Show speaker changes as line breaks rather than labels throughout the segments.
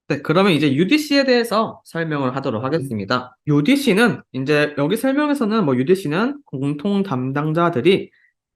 네, 그러면 이제 UDC에 대해서 설명을 하도록 하겠습니다. UDC는 이제 여기 설명에서는 뭐 UDC는 공통 담당자들이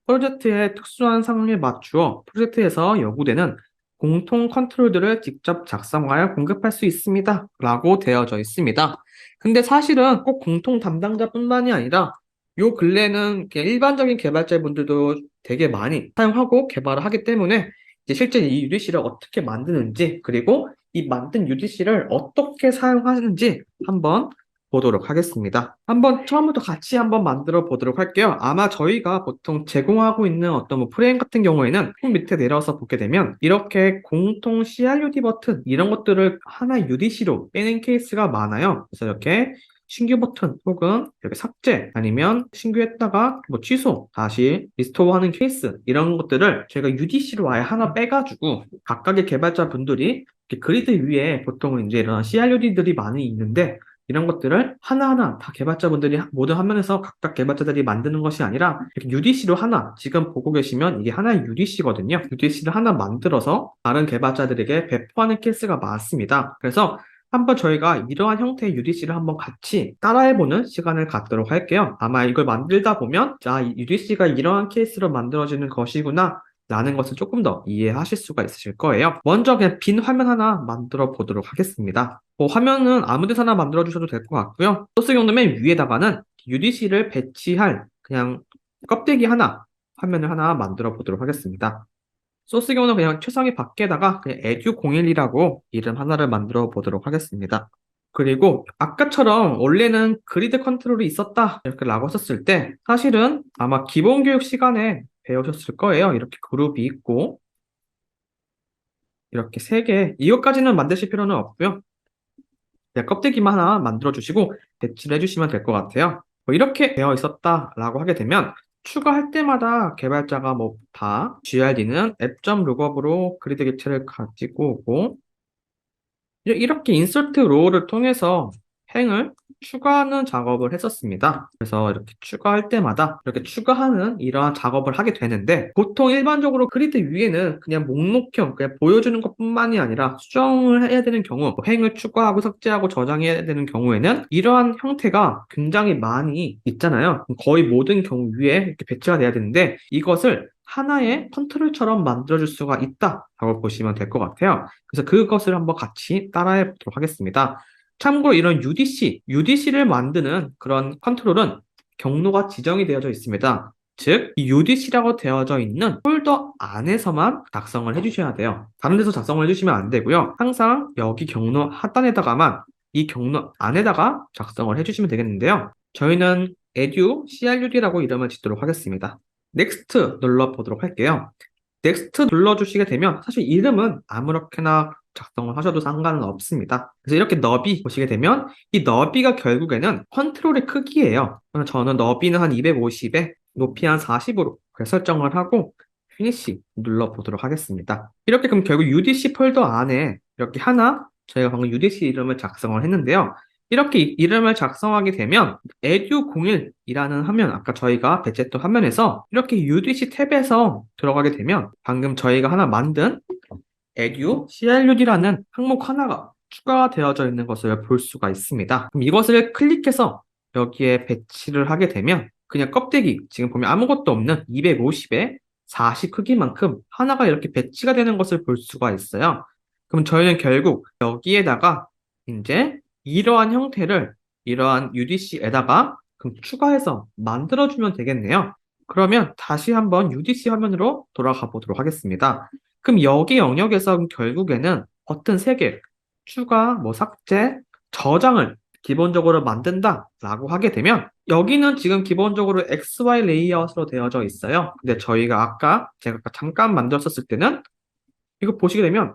프로젝트의 특수한 상황에 맞추어 프로젝트에서 요구되는 공통 컨트롤들을 직접 작성하여 공급할 수 있습니다. 라고 되어져 있습니다. 근데 사실은 꼭 공통 담당자뿐만이 아니라 요 근래는 이렇게 일반적인 개발자분들도 되게 많이 사용하고 개발을 하기 때문에 이제 실제 이 UDC를 어떻게 만드는지 그리고 이 만든 UDC를 어떻게 사용하는지 한번 보도록 하겠습니다. 한번 처음부터 같이 한번 만들어 보도록 할게요. 아마 저희가 보통 제공하고 있는 어떤 뭐 프레임 같은 경우에는 좀 밑에 내려서 보게 되면 이렇게 공통 CRUD 버튼 이런 것들을 하나의 UDC로 빼는 케이스가 많아요. 그래서 이렇게 신규 버튼 혹은 이렇게 삭제 아니면 신규했다가 뭐 취소 다시 리스토어하는 케이스 이런 것들을 저희가 UDC로 아예 하나 빼가지고 각각의 개발자분들이 이렇게 그리드 위에 보통은 이제 이런 CRUD들이 많이 있는데 이런 것들을 하나하나 다 개발자분들이 모든 화면에서 각각 개발자들이 만드는 것이 아니라 이렇게 UDC로 하나 지금 보고 계시면 이게 하나의 UDC거든요. UDC를 하나 만들어서 다른 개발자들에게 배포하는 케이스가 많습니다. 그래서 한번 저희가 이러한 형태의 UDC를 한번 같이 따라해보는 시간을 갖도록 할게요. 아마 이걸 만들다 보면 자, 이 UDC가 이러한 케이스로 만들어지는 것이구나 라는 것을 조금 더 이해하실 수가 있으실 거예요. 먼저 그냥 빈 화면 하나 만들어 보도록 하겠습니다. 화면은 아무 데서나 만들어 주셔도 될 것 같고요. 소스 경도 맨 위에다가는 UDC를 배치할 그냥 껍데기 하나, 화면을 하나 만들어 보도록 하겠습니다. 소스 경우는 그냥 최상위 밖에다가 그냥 edu01이라고 이름 하나를 만들어 보도록 하겠습니다. 그리고 아까처럼 원래는 그리드 컨트롤이 있었다 이렇게 라고 썼을 때 사실은 아마 기본 교육 시간에 배우셨을 거예요. 이렇게 그룹이 있고 이렇게 세 개 이것까지는 만드실 필요는 없고요. 그냥 껍데기만 하나 만들어 주시고 배치를 해주시면 될 것 같아요. 뭐 이렇게 되어 있었다라고 하게 되면 추가할 때마다 개발자가 뭐 다 GRD는 app.lookup으로 그리드 객체를 가지고 오고 이렇게 인서트 로우를 통해서 행을 추가하는 작업을 했었습니다. 그래서 이렇게 추가할 때마다 이렇게 추가하는 이러한 작업을 하게 되는데 보통 일반적으로 그리드 위에는 그냥 목록형 그냥 보여주는 것뿐만이 아니라 수정을 해야 되는 경우 뭐 행을 추가하고 삭제하고 저장해야 되는 경우에는 이러한 형태가 굉장히 많이 있잖아요. 거의 모든 경우 위에 이렇게 배치가 돼야 되는데 이것을 하나의 컨트롤처럼 만들어줄 수가 있다라고 보시면 될 것 같아요. 그래서 그것을 한번 같이 따라해 보도록 하겠습니다. 참고로 이런 UDC를 만드는 그런 컨트롤은 경로가 지정이 되어져 있습니다. 즉, 이 UDC라고 되어져 있는 폴더 안에서만 작성을 해주셔야 돼요. 다른 데서 작성을 해주시면 안 되고요. 항상 여기 경로 하단에다가만 이 경로 안에다가 작성을 해주시면 되겠는데요. 저희는 edu crud라고 이름을 짓도록 하겠습니다. 넥스트 눌러보도록 할게요. 넥스트 눌러주시게 되면 사실 이름은 아무렇게나 작성을 하셔도 상관은 없습니다. 그래서 이렇게 너비 보시게 되면 이 너비가 결국에는 컨트롤의 크기예요. 그래서 저는 너비는 한 250에 높이 한 40으로 설정을 하고 피니시 눌러보도록 하겠습니다. 이렇게 그럼 결국 UDC 폴더 안에 이렇게 하나 저희가 방금 UDC 이름을 작성을 했는데요. 이렇게 이름을 작성하게 되면 edu01이라는 화면, 아까 저희가 배치했던 화면에서 이렇게 UDC 탭에서 들어가게 되면 방금 저희가 하나 만든 edu crud라는 항목 하나가 추가되어져 있는 것을 볼 수가 있습니다. 그럼 이것을 클릭해서 여기에 배치를 하게 되면 그냥 껍데기, 지금 보면 아무것도 없는 250에 40 크기만큼 하나가 이렇게 배치가 되는 것을 볼 수가 있어요. 그럼 저희는 결국 여기에다가 이제 이러한 형태를 이러한 UDC에다가 그럼 추가해서 만들어주면 되겠네요. 그러면 다시 한번 UDC 화면으로 돌아가 보도록 하겠습니다. 그럼 여기 영역에서 결국에는 버튼 3개, 추가, 뭐 삭제, 저장을 기본적으로 만든다라고 하게 되면 여기는 지금 기본적으로 XY 레이아웃으로 되어져 있어요. 근데 저희가 제가 아까 잠깐 만들었을 때는 이거 보시게 되면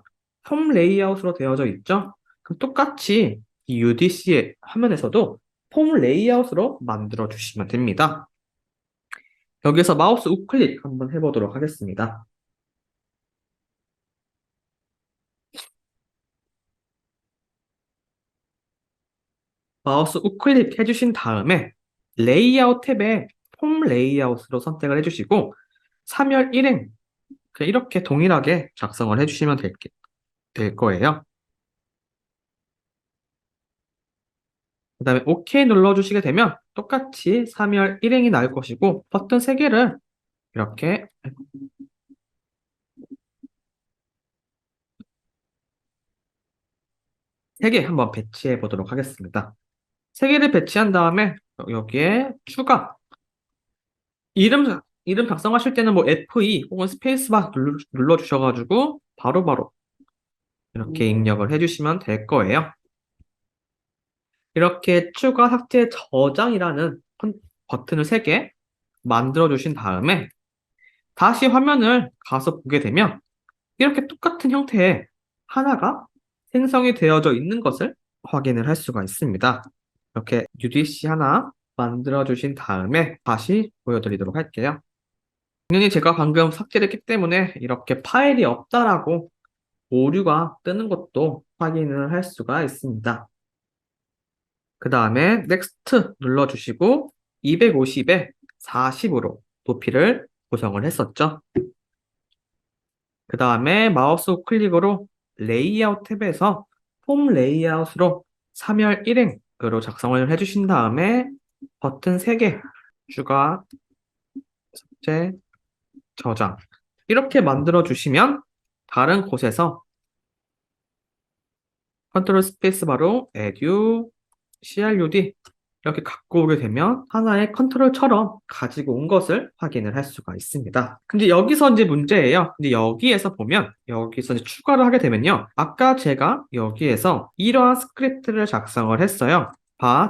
홈 레이아웃으로 되어져 있죠. 그럼 똑같이 이 UDC의 화면에서도 폼 레이아웃으로 만들어 주시면 됩니다. 여기서 마우스 우클릭 한번 해보도록 하겠습니다. 마우스 우클릭 해주신 다음에 레이아웃 탭에 폼 레이아웃으로 선택을 해주시고 3열 1행 이렇게 동일하게 작성을 해주시면 될 거예요. 다음에 OK 눌러주시게 되면 똑같이 3열 1행이 나올 것이고 버튼 3개를 이렇게 3개 한번 배치해 보도록 하겠습니다. 3개를 배치한 다음에 여기에 추가 이름 작성하실 때는 뭐 F2 혹은 스페이스바 눌러주셔가지고 바로바로 이렇게 입력을 해주시면 될 거예요. 이렇게 추가 삭제 저장이라는 버튼을 3개 만들어 주신 다음에 다시 화면을 가서 보게 되면 이렇게 똑같은 형태의 하나가 생성이 되어져 있는 것을 확인을 할 수가 있습니다. 이렇게 UDC 하나 만들어 주신 다음에 다시 보여드리도록 할게요. 당연히 제가 방금 삭제를 했기 때문에 이렇게 파일이 없다라고 오류가 뜨는 것도 확인을 할 수가 있습니다. 그 다음에 Next 눌러주시고 250에 40으로 높이를 조정을 했었죠. 그 다음에 마우스 클릭으로 레이아웃 탭에서 폼 레이아웃으로 3열 1행으로 작성을 해주신 다음에 버튼 3개 추가, 삭제, 저장 이렇게 만들어 주시면 다른 곳에서 컨트롤 스페이스 바로 edu, crud 이렇게 갖고 오게 되면 하나의 컨트롤처럼 가지고 온 것을 확인을 할 수가 있습니다. 근데 여기서 이제 문제예요. 근데 여기에서 보면 여기서 이제 추가를 하게 되면요. 아까 제가 여기에서 이러한 스크립트를 작성을 했어요.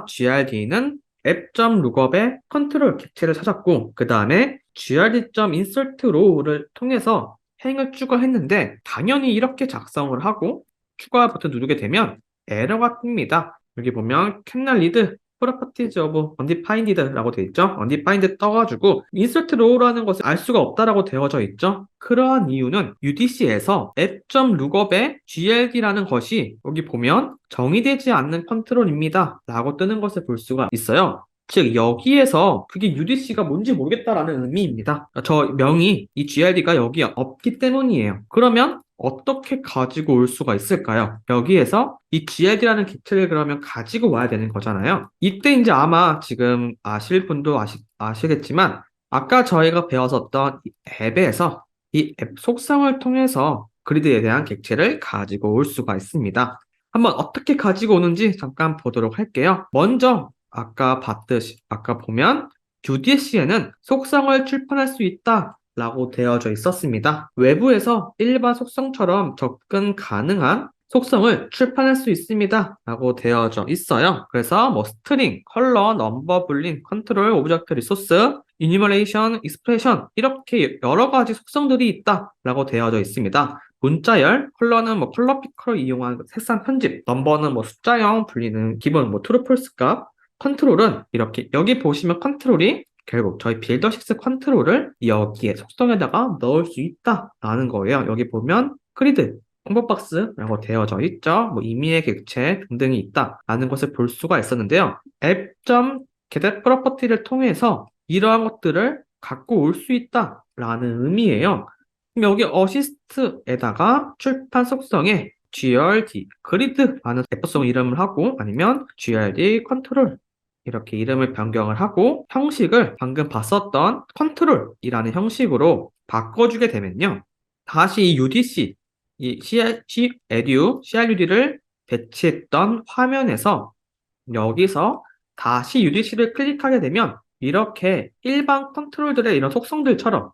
grd는 app.lookup의 컨트롤 객체를 찾았고 그 다음에 grd.insertRow를 통해서 행을 추가했는데 당연히 이렇게 작성을 하고 추가 버튼 누르게 되면 에러가 뜹니다. 여기 보면 cannot read properties of undefined라고 되어 있죠. undefined 떠가지고 insert row라는 것을 알 수가 없다라고 되어져 있죠. 그러한 이유는 UDC에서 app.lookup의 GLD라는 것이 여기 보면 정의되지 않는 컨트롤입니다 라고 뜨는 것을 볼 수가 있어요. 즉 여기에서 그게 UDC가 뭔지 모르겠다라는 의미입니다. 저 명이 이 GLD가 여기 없기 때문이에요. 그러면 어떻게 가지고 올 수가 있을까요? 여기에서 이 GLD라는 객체를 그러면 가지고 와야 되는 거잖아요. 이때 이제 아마 지금 아실 분도 아시겠지만 아까 저희가 배웠었던 이 앱에서 이 앱 속성을 통해서 그리드에 대한 객체를 가지고 올 수가 있습니다. 한번 어떻게 가지고 오는지 잠깐 보도록 할게요. 먼저 아까 보면 UDC에는 속성을 출판할 수 있다 라고 되어져 있었습니다. 외부에서 일반 속성처럼 접근 가능한 속성을 출판할 수 있습니다 라고 되어져 있어요. 그래서 뭐 스트링, 컬러, 넘버, 불린, 컨트롤, 오브젝트, 리소스, 이니머레이션, 익스프레션 이렇게 여러 가지 속성들이 있다 라고 되어져 있습니다. 문자열, 컬러는 뭐 컬러 피커를 이용한 색상 편집, 넘버는 뭐 숫자형, 불리는 기본 뭐 트루 폴스 값, 컨트롤은 이렇게 여기 보시면 컨트롤이 결국 저희 빌더6 컨트롤을 여기에 속성에다가 넣을 수 있다라는 거예요. 여기 보면 크리드, 콤보박스라고 되어져 있죠. 뭐 임의의 객체 등등이 있다라는 것을 볼 수가 있었는데요. app.getProperty를 통해서 이러한 것들을 갖고 올 수 있다라는 의미예요. 그럼 여기 어시스트에다가 출판 속성에 grd, 그리드라는 앱송 이름을 하고 아니면 grd 컨트롤 이렇게 이름을 변경을 하고 형식을 방금 봤었던 컨트롤이라는 형식으로 바꿔주게 되면요. 다시 이 UDC, 이 CRUD를 배치했던 화면에서 여기서 다시 UDC를 클릭하게 되면 이렇게 일반 컨트롤들의 이런 속성들처럼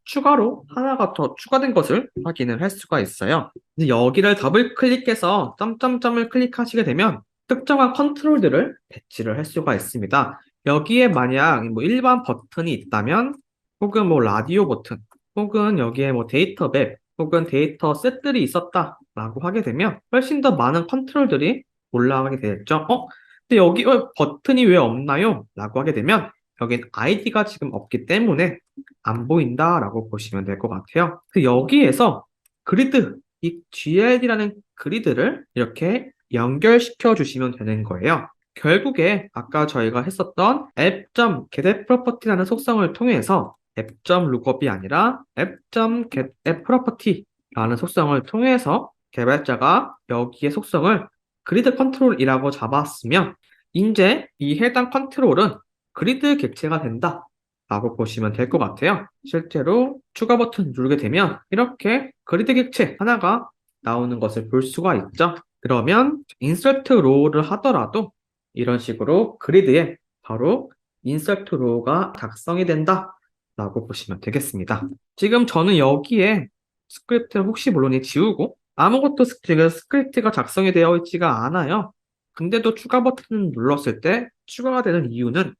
추가로 하나가 더 추가된 것을 확인을 할 수가 있어요. 이제 여기를 더블 클릭해서 점점점을 클릭하시게 되면 특정한 컨트롤들을 배치를 할 수가 있습니다. 여기에 만약 뭐 일반 버튼이 있다면 혹은 뭐 라디오 버튼 혹은 여기에 뭐 데이터 맵 혹은 데이터 셋들이 있었다라고 하게 되면 훨씬 더 많은 컨트롤들이 올라가게 되겠죠. 근데 여기 버튼이 왜 없나요? 라고 하게 되면 여긴 아이디가 지금 없기 때문에 안 보인다라고 보시면 될 것 같아요. 여기에서 그리드, 이 GLD라는 그리드를 이렇게 연결시켜 주시면 되는 거예요. 결국에 아까 저희가 했었던 app.getAppProperty라는 속성을 통해서 app.lookup이 아니라 app.getAppProperty라는 속성을 통해서 개발자가 여기에 속성을 그리드 컨트롤이라고 잡았으면 이제 이 해당 컨트롤은 그리드 객체가 된다 라고 보시면 될 것 같아요. 실제로 추가 버튼 누르게 되면 이렇게 그리드 객체 하나가 나오는 것을 볼 수가 있죠. 그러면 인서트 로우를 하더라도 이런 식으로 그리드에 바로 인서트 로우가 작성이 된다 라고 보시면 되겠습니다. 지금 저는 여기에 스크립트를 혹시 모르니 지우고 아무것도 지금 스크립트가 작성이 되어 있지가 않아요. 근데도 추가 버튼을 눌렀을 때 추가가 되는 이유는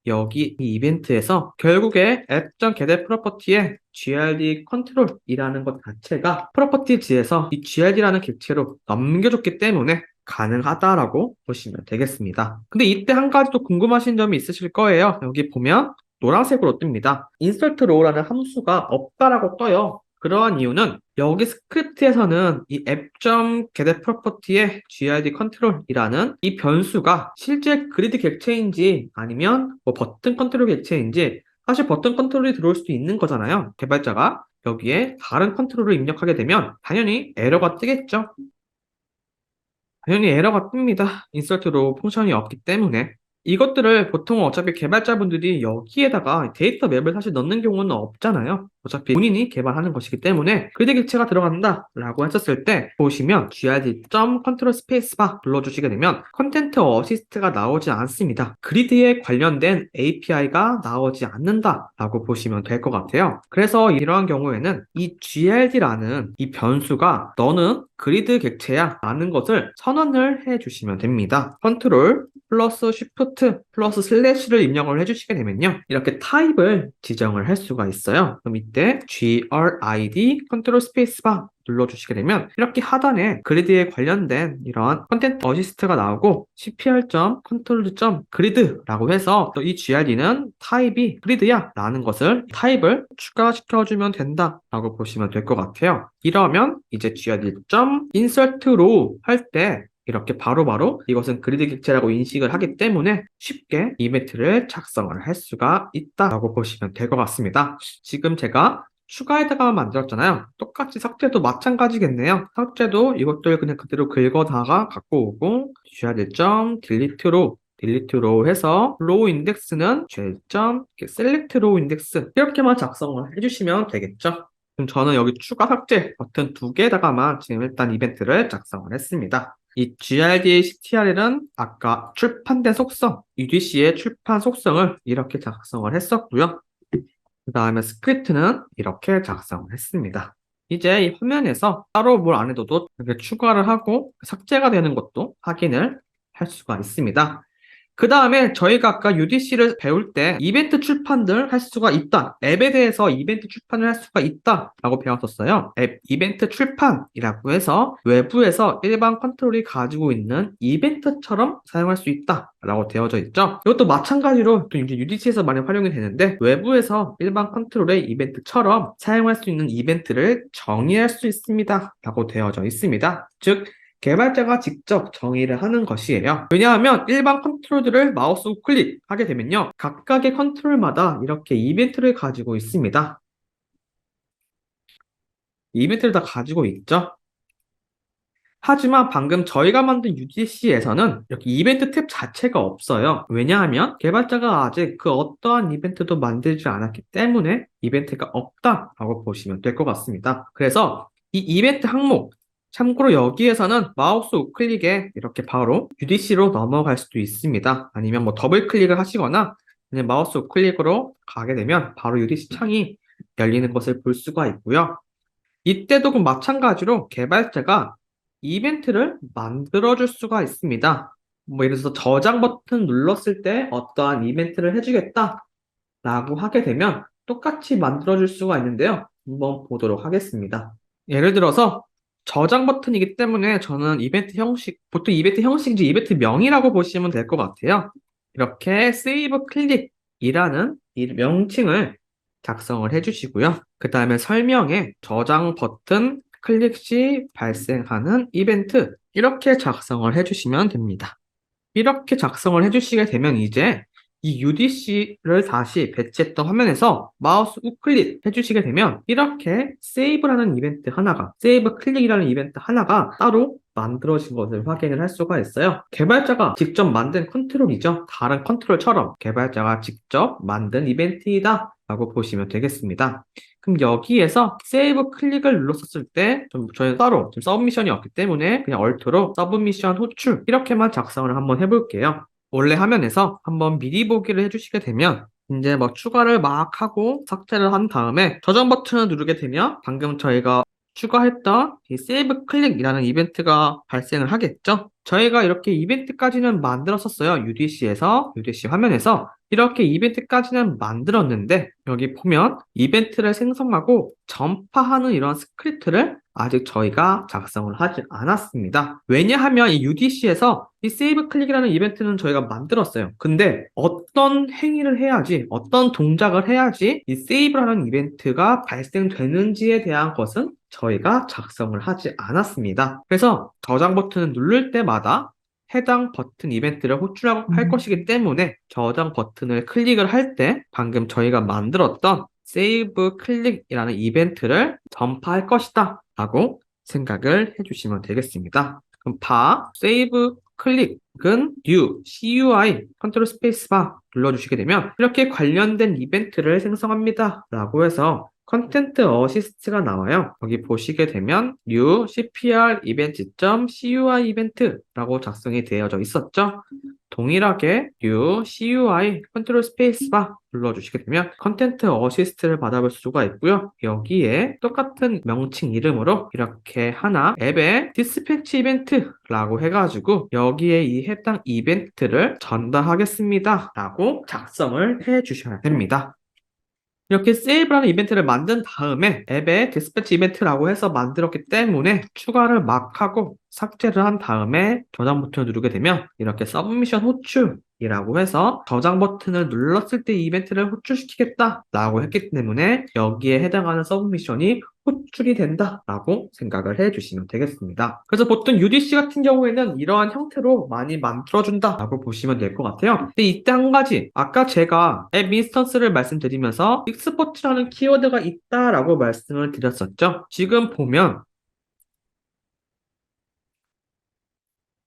여기 이 이벤트에서 결국에 app.getDev 프로퍼티에 GRD 컨트롤이라는 것 자체가 프로퍼티지에서 이 GRD라는 객체로 넘겨줬기 때문에 가능하다라고 보시면 되겠습니다. 근데 이때 한 가지 또 궁금하신 점이 있으실 거예요. 여기 보면 노란색으로 뜹니다. insert row라는 함수가 없다라고 떠요. 그러한 이유는 여기 스크립트에서는 이 app.getDev 프로퍼티의 GRD 컨트롤이라는 이 변수가 실제 그리드 객체인지 아니면 뭐 버튼 컨트롤 객체인지 사실 버튼 컨트롤이 들어올 수도 있는 거잖아요. 개발자가 여기에 다른 컨트롤을 입력하게 되면 당연히 에러가 뜨겠죠. 당연히 에러가 뜹니다. insert row 펑션이 없기 때문에. 이것들을 보통 어차피 개발자분들이 여기에다가 데이터 맵을 사실 넣는 경우는 없잖아요. 어차피 본인이 개발하는 것이기 때문에 그리드 객체가 들어간다 라고 했었을 때 보시면 grd.control spacebar 눌러주시게 되면 컨텐트 어시스트가 나오지 않습니다. 그리드에 관련된 API가 나오지 않는다 라고 보시면 될 것 같아요. 그래서 이러한 경우에는 이 grd라는 이 변수가 너는 그리드 객체야 라는 것을 선언을 해주시면 됩니다. 컨트롤 플러스 쉬프트 플러스 슬래시를 입력을 해주시게 되면요. 이렇게 타입을 지정을 할 수가 있어요. 그럼 이때 grid 컨트롤 스페이스바 눌러주시게 되면 이렇게 하단에 그리드에 관련된 이러한 컨텐트 어시스트가 나오고 cpr.control.grid라고 해서 이 grid는 타입이 그리드야 라는 것을 타입을 추가시켜주면 된다 라고 보시면 될 것 같아요. 이러면 이제 grid.insertrow 할 때 이렇게 바로바로 이것은 그리드 객체라고 인식을 하기 때문에 쉽게 이벤트를 작성을 할 수가 있다라고 보시면 될 것 같습니다. 지금 제가 추가에다가 만들었잖아요. 똑같이 삭제도 마찬가지겠네요. 삭제도 이것들 그냥 그대로 긁어다가 갖고 오고 gr.deleterow 딜리트로 해서 로우 인덱스는 j.select row index 이렇게만 작성을 해주시면 되겠죠. 그럼 저는 여기 추가 삭제 버튼 두 개에다가만 지금 일단 이벤트를 작성을 했습니다. 이 GRD의 CTRL은 아까 출판된 속성, UDC의 출판 속성을 이렇게 작성을 했었고요. 그 다음에 스크립트는 이렇게 작성을 했습니다. 이제 이 화면에서 따로 뭘 안 해도 이렇게 추가를 하고 삭제가 되는 것도 확인을 할 수가 있습니다. 그 다음에 저희가 아까 UDC를 배울 때 이벤트 출판을 할 수가 있다. 앱에 대해서 이벤트 출판을 할 수가 있다 라고 배웠었어요. 앱 이벤트 출판이라고 해서 외부에서 일반 컨트롤이 가지고 있는 이벤트처럼 사용할 수 있다 라고 되어져 있죠. 이것도 마찬가지로 또 이제 UDC에서 많이 활용이 되는데 외부에서 일반 컨트롤의 이벤트처럼 사용할 수 있는 이벤트를 정의할 수 있습니다 라고 되어져 있습니다. 즉 개발자가 직접 정의를 하는 것이에요. 왜냐하면 일반 컨트롤들을 마우스 우클릭하게 되면요. 각각의 컨트롤마다 이렇게 이벤트를 가지고 있습니다. 이벤트를 다 가지고 있죠. 하지만 방금 저희가 만든 UDC에서는 이렇게 이벤트 탭 자체가 없어요. 왜냐하면 개발자가 아직 그 어떠한 이벤트도 만들지 않았기 때문에 이벤트가 없다라고 보시면 될 것 같습니다. 그래서 이 이벤트 항목 참고로 여기에서는 마우스 우클릭에 이렇게 바로 UDC로 넘어갈 수도 있습니다. 아니면 뭐 더블 클릭을 하시거나 그냥 마우스 우클릭으로 가게 되면 바로 UDC 창이 열리는 것을 볼 수가 있고요. 이때도 그 마찬가지로 개발자가 이벤트를 만들어줄 수가 있습니다. 뭐 예를 들어서 저장 버튼 눌렀을 때 어떠한 이벤트를 해주겠다 라고 하게 되면 똑같이 만들어줄 수가 있는데요. 한번 보도록 하겠습니다. 예를 들어서 저장 버튼이기 때문에 저는 이벤트 형식, 보통 이벤트 형식인지 이벤트 명이라고 보시면 될 것 같아요. 이렇게 세이브 클릭이라는 이 명칭을 작성을 해주시고요. 그 다음에 설명에 저장 버튼 클릭 시 발생하는 이벤트 이렇게 작성을 해주시면 됩니다. 이렇게 작성을 해주시게 되면 이제 이 UDC를 다시 배치했던 화면에서 마우스 우클릭 해주시게 되면 이렇게 세이브라는 이벤트 하나가 세이브 클릭이라는 이벤트 하나가 따로 만들어진 것을 확인을 할 수가 있어요. 개발자가 직접 만든 컨트롤이죠. 다른 컨트롤처럼 개발자가 직접 만든 이벤트이다 라고 보시면 되겠습니다. 그럼 여기에서 세이브 클릭을 눌렀었을 때 저희 따로 지금 서브미션이 없기 때문에 그냥 얼트로 서브미션 호출 이렇게만 작성을 한번 해볼게요. 원래 화면에서 한번 미리 보기를 해주시게 되면 이제 뭐 추가를 막 하고 삭제를 한 다음에 저장 버튼을 누르게 되면 방금 저희가 추가했던 이 세이브 클릭이라는 이벤트가 발생을 하겠죠. 저희가 이렇게 이벤트까지는 만들었었어요. UDC에서, UDC 화면에서 이렇게 이벤트까지는 만들었는데 여기 보면 이벤트를 생성하고 전파하는 이런 스크립트를 아직 저희가 작성을 하지 않았습니다. 왜냐하면 이 UDC에서 이 세이브 클릭이라는 이벤트는 저희가 만들었어요. 근데 어떤 행위를 해야지, 어떤 동작을 해야지 이 세이브라는 이벤트가 발생되는지에 대한 것은 저희가 작성을 하지 않았습니다. 그래서 저장 버튼을 누를 때마다 해당 버튼 이벤트를 호출할 것이기 때문에 저장 버튼을 클릭을 할 때 방금 저희가 만들었던 세이브 클릭이라는 이벤트를 전파할 것이다 라고 생각을 해주시면 되겠습니다. 그럼 세이브 클릭은 new, CUI, 컨트롤 스페이스바 눌러주시게 되면 이렇게 관련된 이벤트를 생성합니다 라고 해서 컨텐트 어시스트가 나와요. 여기 보시게 되면 new cpr event.cui 이벤트라고 작성이 되어져 있었죠. 동일하게 new cui 컨트롤 스페이스바 눌러주시게 되면 컨텐트 어시스트를 받아볼 수가 있고요. 여기에 똑같은 명칭 이름으로 이렇게 하나 앱의 디스패치 이벤트라고 해가지고 여기에 이 해당 이벤트를 전달하겠습니다 라고 작성을 해 주셔야 됩니다. 이렇게 세이브라는 이벤트를 만든 다음에 앱에 디스패치 이벤트라고 해서 만들었기 때문에 추가를 막 하고 삭제를 한 다음에 저장 버튼을 누르게 되면 이렇게 서브미션 호출이라고 해서 저장 버튼을 눌렀을 때 이벤트를 호출시키겠다 라고 했기 때문에 여기에 해당하는 서브미션이 호출이 된다라고 생각을 해주시면 되겠습니다. 그래서 보통 UDC 같은 경우에는 이러한 형태로 많이 만들어준다라고 보시면 될 것 같아요. 근데 이때 한 가지, 아까 제가 앱 인스턴스를 말씀드리면서 익스포트라는 키워드가 있다라고 말씀을 드렸었죠. 지금 보면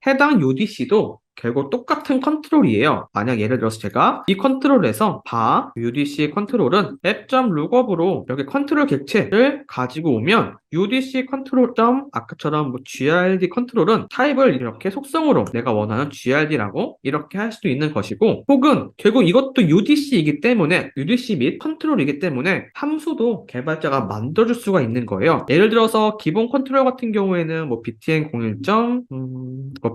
해당 UDC도 결국 똑같은 컨트롤이에요. 만약 예를 들어서 제가 이 컨트롤에서 UDC 컨트롤은 app.lookup으로 이렇게 컨트롤 객체를 가지고 오면 UDC 컨트롤 아까처럼 grd 컨트롤은 타입을 이렇게 속성으로 내가 원하는 grd라고 이렇게 할 수도 있는 것이고 혹은 결국 이것도 UDC이기 때문에 UDC 및 컨트롤이기 때문에 함수도 개발자가 만들어줄 수가 있는 거예요. 예를 들어서 기본 컨트롤 같은 경우에는 뭐 btn01.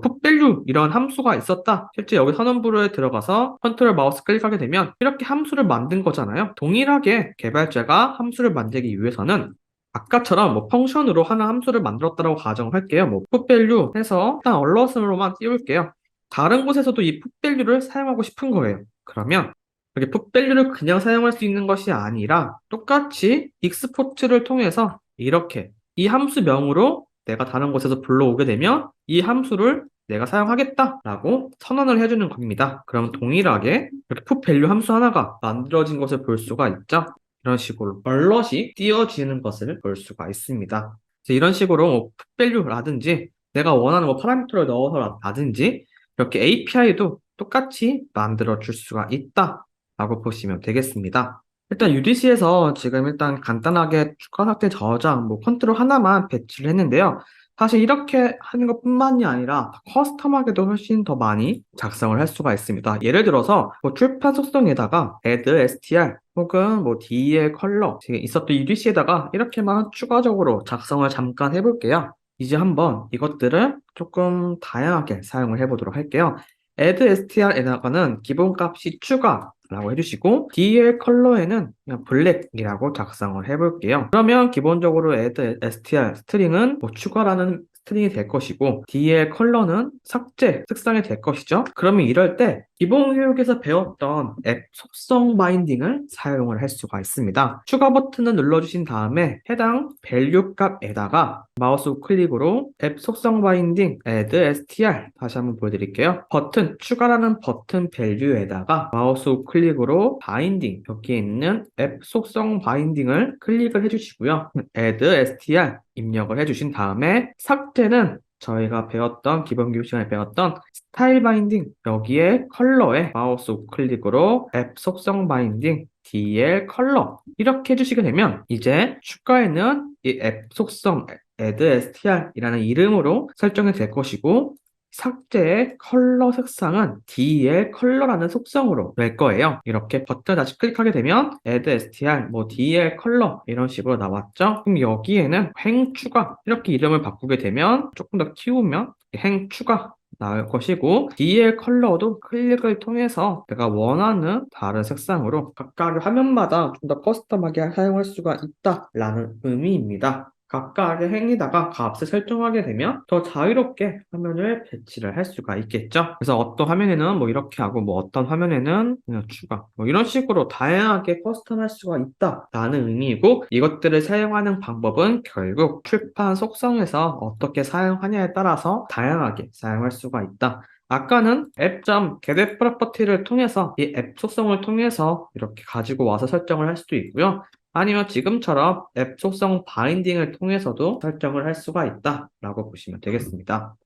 풋밸류 이런 함수가 있었다. 실제 여기 선언부에 들어가서 컨트롤 마우스 클릭하게 되면 이렇게 함수를 만든 거잖아요. 동일하게 개발자가 함수를 만들기 위해서는 아까처럼 뭐 펑션으로 하나 함수를 만들었다고 가정을 할게요. 뭐 풋밸류 해서 일단 얼럿으로만 띄울게요. 다른 곳에서도 이 풋밸류를 사용하고 싶은 거예요. 그러면 이렇게 풋밸류를 그냥 사용할 수 있는 것이 아니라 똑같이 익스포트를 통해서 이렇게 이 함수명으로 내가 다른 곳에서 불러오게 되면 이 함수를 내가 사용하겠다라고 선언을 해주는 겁니다. 그럼 동일하게 이렇게 풋밸류 함수 하나가 만들어진 것을 볼 수가 있죠. 이런 식으로 얼럿이 띄워지는 것을 볼 수가 있습니다. 그래서 이런 식으로 뭐 풋밸류라든지 내가 원하는 뭐 파라미터를 넣어서라든지 이렇게 API도 똑같이 만들어 줄 수가 있다라고 보시면 되겠습니다. 일단 UDC에서 지금 일단 간단하게 추가 삭제 저장 뭐 컨트롤 하나만 배치를 했는데요. 사실 이렇게 하는 것뿐만이 아니라 커스텀하게도 훨씬 더 많이 작성을 할 수가 있습니다. 예를 들어서 뭐 출판 속성에다가 add str 혹은 뭐 del 컬러 지금 있었던 UDC에다가 이렇게만 추가적으로 작성을 잠깐 해볼게요. 이제 한번 이것들을 조금 다양하게 사용을 해보도록 할게요. add str에다가는 기본값이 추가라고 해주시고 del 컬러에는 그냥 블랙이라고 작성을 해볼게요. 그러면 기본적으로 add str 스트링은 뭐 추가라는 스트링이 될 것이고 del 컬러는 삭제 특성이 될 것이죠. 그러면 이럴 때 기본 교육에서 배웠던 앱 속성 바인딩을 사용을 할 수가 있습니다. 추가 버튼을 눌러주신 다음에 해당 밸류 값에다가 마우스 우클릭으로 앱 속성 바인딩 add str 다시 한번 보여드릴게요. 버튼 추가라는 버튼 밸류에다가 마우스 우클릭으로 바인딩 여기에 있는 앱 속성 바인딩을 클릭을 해주시고요. add str 입력을 해주신 다음에 삭제는 저희가 배웠던 기본 교육 시간에 배웠던 스타일 바인딩 여기에 컬러에 마우스 우클릭으로 앱 속성 바인딩 DL 컬러 이렇게 해주시게 되면 이제 추가에는 이 앱 속성 add str이라는 이름으로 설정이 될 것이고 삭제의 컬러 색상은 DL 컬러라는 속성으로 될 거예요. 이렇게 버튼 다시 클릭하게 되면 add str, DL 컬러 이런 식으로 나왔죠? 그럼 여기에는 행 추가 이렇게 이름을 바꾸게 되면 조금 더 키우면 행 추가 나올 것이고 DL 컬러도 클릭을 통해서 내가 원하는 다른 색상으로 각각의 화면마다 좀 더 커스텀하게 사용할 수가 있다라는 의미입니다. 각각의 행에다가 값을 설정하게 되면 더 자유롭게 화면을 배치를 할 수가 있겠죠. 그래서 어떤 화면에는 이렇게 하고 어떤 화면에는 그냥 추가 이런 식으로 다양하게 커스텀할 수가 있다라는 의미이고 이것들을 사용하는 방법은 결국 출판 속성에서 어떻게 사용하냐에 따라서 다양하게 사용할 수가 있다. 아까는 앱.get 프로퍼티를 통해서 이 앱 속성을 통해서 이렇게 가지고 와서 설정을 할 수도 있고요. 아니면 지금처럼 앱 속성 바인딩을 통해서도 설정을 할 수가 있다라고 보시면 되겠습니다.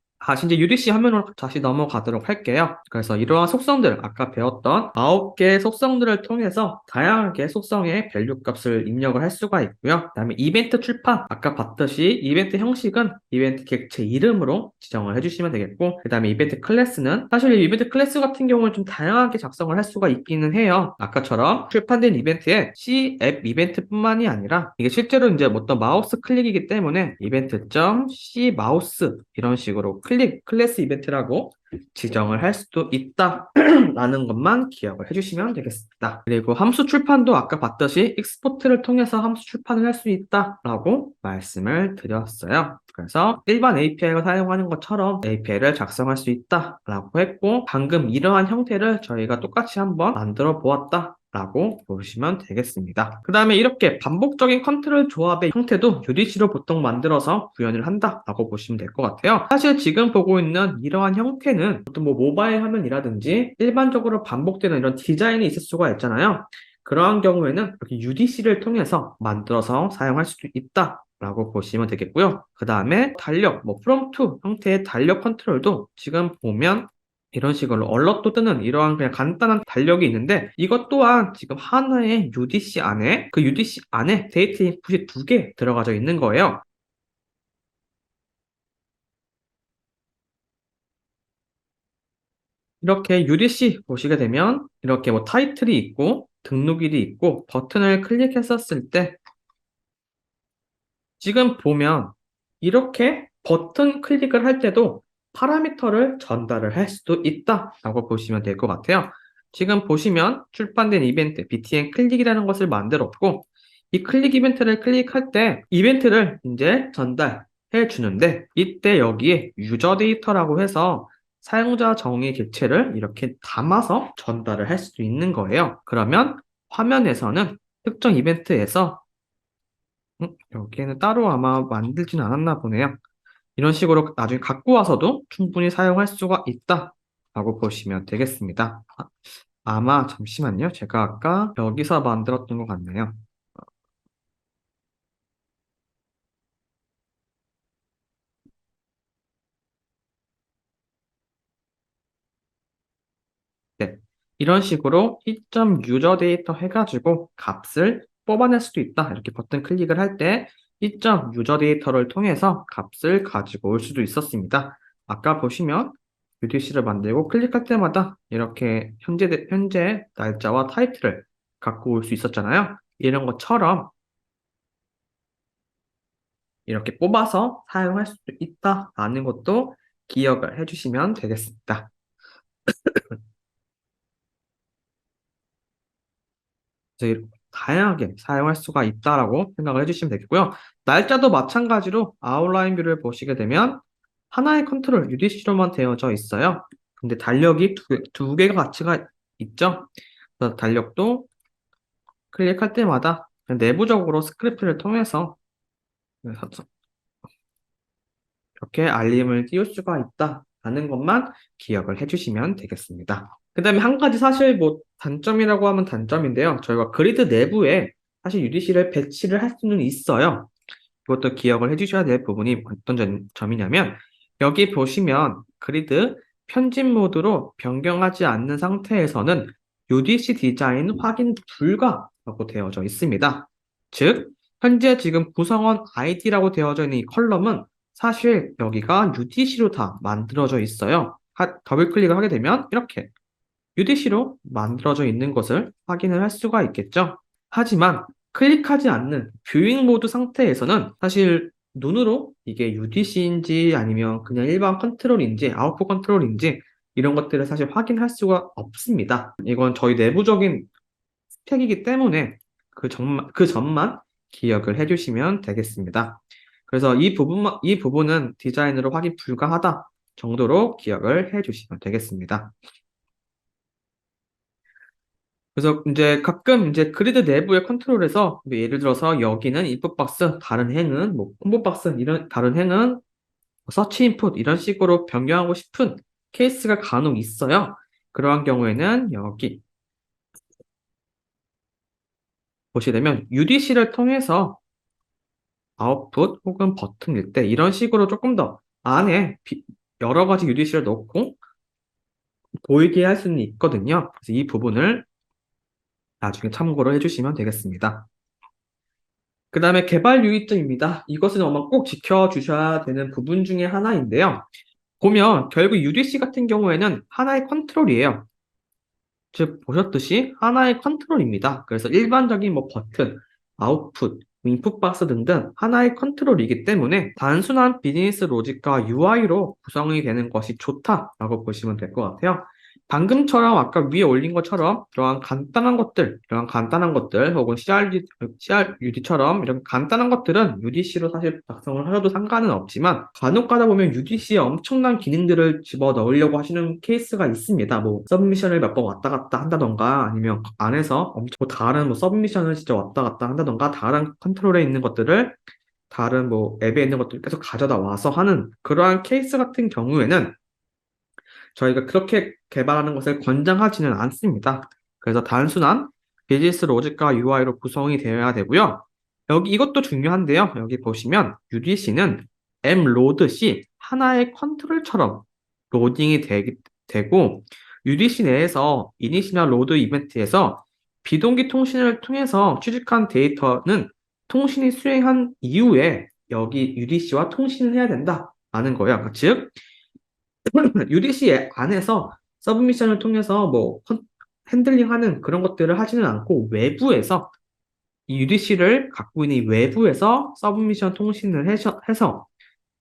이제 UDC 화면으로 다시 넘어가도록 할게요. 그래서 이러한 속성들, 아까 배웠던 9개의 속성들을 통해서 다양하게 속성의 밸류 값을 입력을 할 수가 있고요. 그 다음에 이벤트 출판, 아까 봤듯이 이벤트 형식은 이벤트 객체 이름으로 지정을 해주시면 되겠고, 그 다음에 이벤트 클래스는 사실 이 이벤트 클래스 같은 경우는 좀 다양하게 작성을 할 수가 있기는 해요. 아까처럼 출판된 이벤트에 C 앱 이벤트뿐만이 아니라 이게 실제로 이제 어떤 마우스 클릭이기 때문에 이벤트.c 마우스 이런 식으로 클래스 이벤트라고 지정을 할 수도 있다라는 것만 기억을 해주시면 되겠습니다. 그리고 함수 출판도 아까 봤듯이 익스포트를 통해서 함수 출판을 할 수 있다라고 말씀을 드렸어요. 그래서 일반 API가 사용하는 것처럼 API를 작성할 수 있다라고 했고 방금 이러한 형태를 저희가 똑같이 한번 만들어 보았다. 라고 보시면 되겠습니다. 그 다음에 이렇게 반복적인 컨트롤 조합의 형태도 UDC로 보통 만들어서 구현을 한다라고 보시면 될 것 같아요. 사실 지금 보고 있는 이러한 형태는 보통 모바일 화면이라든지 일반적으로 반복되는 이런 디자인이 있을 수가 있잖아요. 그러한 경우에는 이렇게 UDC를 통해서 만들어서 사용할 수도 있다라고 보시면 되겠고요. 그 다음에 달력, from to 형태의 달력 컨트롤도 지금 보면 이런 식으로 얼럿도 뜨는 이러한 그냥 간단한 달력이 있는데 이것 또한 지금 하나의 UDC 안에 그 UDC 안에 데이터 인풋이 2개 들어가져 있는 거예요. 이렇게 UDC 보시게 되면 이렇게 타이틀이 있고 등록일이 있고 버튼을 클릭했었을 때 지금 보면 이렇게 버튼 클릭을 할 때도 파라미터를 전달을 할 수도 있다라고 보시면 될 것 같아요. 지금 보시면 출판된 이벤트 btn 클릭이라는 것을 만들었고 이 클릭 이벤트를 클릭할 때 이벤트를 이제 전달해 주는데 이때 여기에 유저 데이터라고 해서 사용자 정의 객체를 이렇게 담아서 전달을 할 수도 있는 거예요. 그러면 화면에서는 특정 이벤트에서 여기에는 따로 아마 만들진 않았나 보네요. 이런 식으로 나중에 갖고 와서도 충분히 사용할 수가 있다라고 보시면 되겠습니다. 아마 잠시만요. 제가 아까 여기서 만들었던 것 같네요. 네. 이런 식으로 이점 유저 데이터 해가지고 값을 뽑아낼 수도 있다. 이렇게 버튼 클릭을 할 때 이점 유저 데이터를 통해서 값을 가지고 올 수도 있었습니다. 아까 보시면 UDC를 만들고 클릭할 때마다 이렇게 현재 날짜와 타이틀을 갖고 올 수 있었잖아요. 이런 것처럼 이렇게 뽑아서 사용할 수도 있다라는 것도 기억을 해주시면 되겠습니다. 그래서 이렇게 다양하게 사용할 수가 있다라고 생각을 해주시면 되겠고요. 날짜도 마찬가지로 아웃라인 뷰를 보시게 되면 하나의 컨트롤 UDC로만 되어져 있어요. 근데 달력이 두 개가 가치가 있죠. 그래서 달력도 클릭할 때마다 그냥 내부적으로 스크립트를 통해서 이렇게 알림을 띄울 수가 있다라는 것만 기억을 해주시면 되겠습니다. 그 다음에 한 가지 사실 단점이라고 하면 단점인데요. 저희가 그리드 내부에 사실 UDC를 배치를 할 수는 있어요. 이것도 기억을 해주셔야 될 부분이 어떤 점이냐면 여기 보시면 그리드 편집 모드로 변경하지 않는 상태에서는 UDC 디자인 확인 불가라고 되어져 있습니다. 즉, 현재 지금 구성원 ID라고 되어져 있는 이 컬럼은 사실 여기가 UDC로 다 만들어져 있어요. 더블 클릭을 하게 되면 이렇게 UDC로 만들어져 있는 것을 확인을 할 수가 있겠죠. 하지만 클릭하지 않는 뷰잉 모드 상태에서는 사실 눈으로 이게 UDC인지 아니면 그냥 일반 컨트롤인지 아웃풋 컨트롤인지 이런 것들을 사실 확인할 수가 없습니다. 이건 저희 내부적인 스펙이기 때문에 그 점만 기억을 해주시면 되겠습니다. 그래서 이 부분은 디자인으로 확인 불가하다 정도로 기억을 해주시면 되겠습니다. 그래서 이제 가끔 이제 그리드 내부의 컨트롤에서 뭐 예를 들어서 여기는 input 박스, 다른 행은 뭐 콤보 박스, 이런 다른 행은 서치 인풋 이런 식으로 변경하고 싶은 케이스가 간혹 있어요. 그러한 경우에는 여기 보시게 되면 UDC를 통해서 아웃풋 혹은 버튼일 때 이런 식으로 조금 더 안에 여러 가지 UDC를 넣고 보이게 할 수는 있거든요. 그래서 이 부분을 나중에 참고를 해주시면 되겠습니다. 그 다음에 개발 유의점입니다. 이것은 아마 꼭 지켜주셔야 되는 부분 중에 하나인데요. 보면 결국 UDC 같은 경우에는 하나의 컨트롤이에요. 즉 보셨듯이 하나의 컨트롤입니다. 그래서 일반적인 뭐 버튼, 아웃풋, 인풋 박스 등등 하나의 컨트롤이기 때문에 단순한 비즈니스 로직과 UI로 구성이 되는 것이 좋다라고 보시면 될 것 같아요. 방금처럼 아까 위에 올린 것처럼 이러한 간단한 것들 혹은 CRUD처럼 이런 간단한 것들은 UDC로 사실 작성을 하셔도 상관은 없지만 간혹 가다 보면 UDC에 엄청난 기능들을 집어 넣으려고 하시는 케이스가 있습니다. 뭐 서브미션을 몇 번 왔다 갔다 한다던가 아니면 안에서 엄청 다른 뭐 서브미션을 진짜 왔다 갔다 한다던가 다른 컨트롤에 있는 것들을 다른 뭐 앱에 있는 것들을 계속 가져다 와서 하는 그러한 케이스 같은 경우에는 저희가 그렇게 개발하는 것을 권장하지는 않습니다. 그래서 단순한 비즈니스 로직과 UI로 구성이 되어야 되고요. 여기 이것도 중요한데요. 여기 보시면 UDC는 mload 시 하나의 컨트롤처럼 로딩이 되고 UDC 내에서 이니시나 로드 이벤트에서 비동기 통신을 통해서 취득한 데이터는 통신이 수행한 이후에 여기 UDC와 통신을 해야 된다라는 거예요. 즉 UDC 안에서 서브미션을 통해서 뭐 핸들링하는 그런 것들을 하지는 않고 외부에서 이 UDC를 갖고 있는 이 외부에서 서브미션 통신을 해서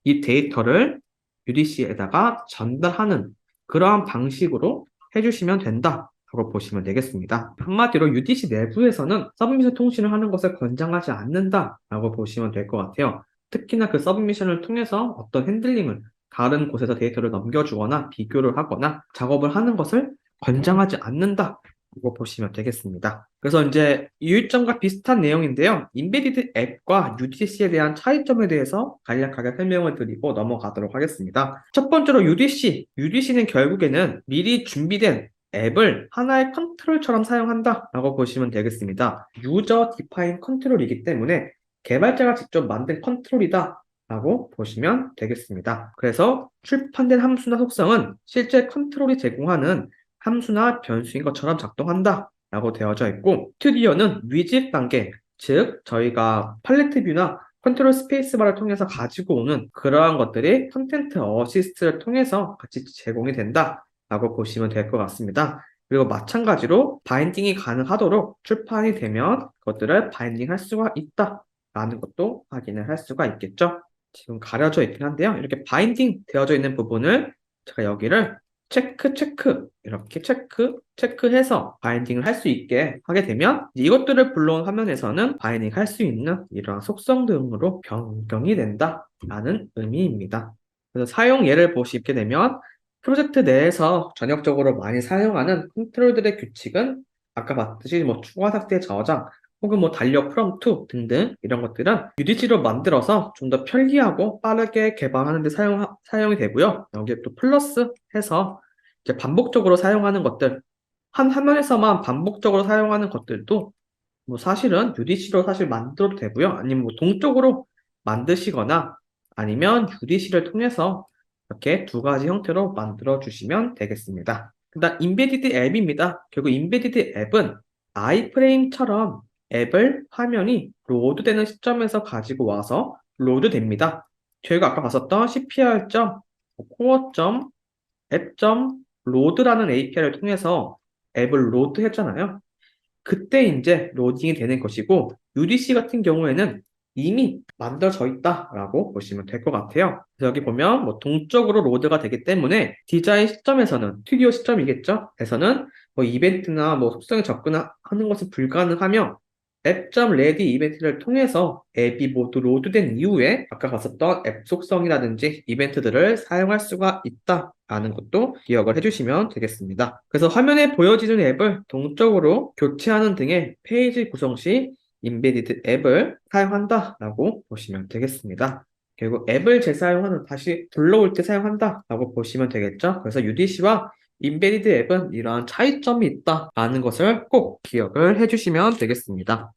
이 데이터를 UDC에다가 전달하는 그러한 방식으로 해주시면 된다라고 보시면 되겠습니다. 한마디로 UDC 내부에서는 서브미션 통신을 하는 것을 권장하지 않는다라고 보시면 될 것 같아요. 특히나 그 서브미션을 통해서 어떤 핸들링을 다른 곳에서 데이터를 넘겨주거나 비교를 하거나 작업을 하는 것을 권장하지 않는다라고 보시면 되겠습니다. 그래서 이제 유의점과 비슷한 내용인데요. 인베디드 앱과 UDC에 대한 차이점에 대해서 간략하게 설명을 드리고 넘어가도록 하겠습니다. 첫 번째로 UDC. UDC는 결국에는 미리 준비된 앱을 하나의 컨트롤처럼 사용한다라고 보시면 되겠습니다. 유저 디파인 컨트롤이기 때문에 개발자가 직접 만든 컨트롤이다 라고 보시면 되겠습니다. 그래서 출판된 함수나 속성은 실제 컨트롤이 제공하는 함수나 변수인 것처럼 작동한다 라고 되어져 있고 스튜디오는 위젯 단계, 즉 저희가 팔레트 뷰나 컨트롤 스페이스바를 통해서 가지고 오는 그러한 것들이 컨텐트 어시스트를 통해서 같이 제공이 된다 라고 보시면 될 것 같습니다. 그리고 마찬가지로 바인딩이 가능하도록 출판이 되면 그것들을 바인딩할 수가 있다 라는 것도 확인을 할 수가 있겠죠. 지금 가려져 있긴 한데요. 이렇게 바인딩 되어져 있는 부분을 제가 여기를 이렇게 체크해서 바인딩을 할 수 있게 하게 되면 이것들을 불러온 화면에서는 바인딩 할 수 있는 이러한 속성 등으로 변경이 된다라는 의미입니다. 그래서 사용 예를 보시게 되면 프로젝트 내에서 전역적으로 많이 사용하는 컨트롤들의 규칙은 아까 봤듯이 뭐 추가 삭제 저장 혹은 뭐 달력 프롬프트 등등 이런 것들은 UDC로 만들어서 좀 더 편리하고 빠르게 개발하는 데 사용이 되고요. 여기에 또 플러스 해서 이제 반복적으로 사용하는 것들, 한 화면에서만 반복적으로 사용하는 것들도 뭐 사실은 UDC로 사실 만들어도 되고요. 아니면 뭐 동적으로 만드시거나 아니면 UDC를 통해서 이렇게 두 가지 형태로 만들어 주시면 되겠습니다. 그다음 인베디드 앱입니다. 결국 인베디드 앱은 아이프레임처럼 앱을 화면이 로드되는 시점에서 가지고 와서 로드됩니다. 저희가 아까 봤었던 cpr.core. 앱.load라는 API를 통해서 앱을 로드했잖아요. 그때 이제 로딩이 되는 것이고, UDC 같은 경우에는 이미 만들어져 있다라고 보시면 될 것 같아요. 그래서 여기 보면 뭐 동적으로 로드가 되기 때문에 디자인 시점에서는, 스튜디오 시점이겠죠? 에서는 뭐 이벤트나 뭐 속성에 접근하는 것은 불가능하며 앱.ready 이벤트를 통해서 앱이 모두 로드된 이후에 아까 봤었던 앱 속성이라든지 이벤트들을 사용할 수가 있다라는 것도 기억을 해주시면 되겠습니다. 그래서 화면에 보여지는 앱을 동적으로 교체하는 등의 페이지 구성 시 인베디드 앱을 사용한다라고 보시면 되겠습니다. 결국 앱을 재사용하는, 다시 불러올 때 사용한다라고 보시면 되겠죠. 그래서 UDC와 인베디드 앱은 이러한 차이점이 있다라는 것을 꼭 기억을 해주시면 되겠습니다.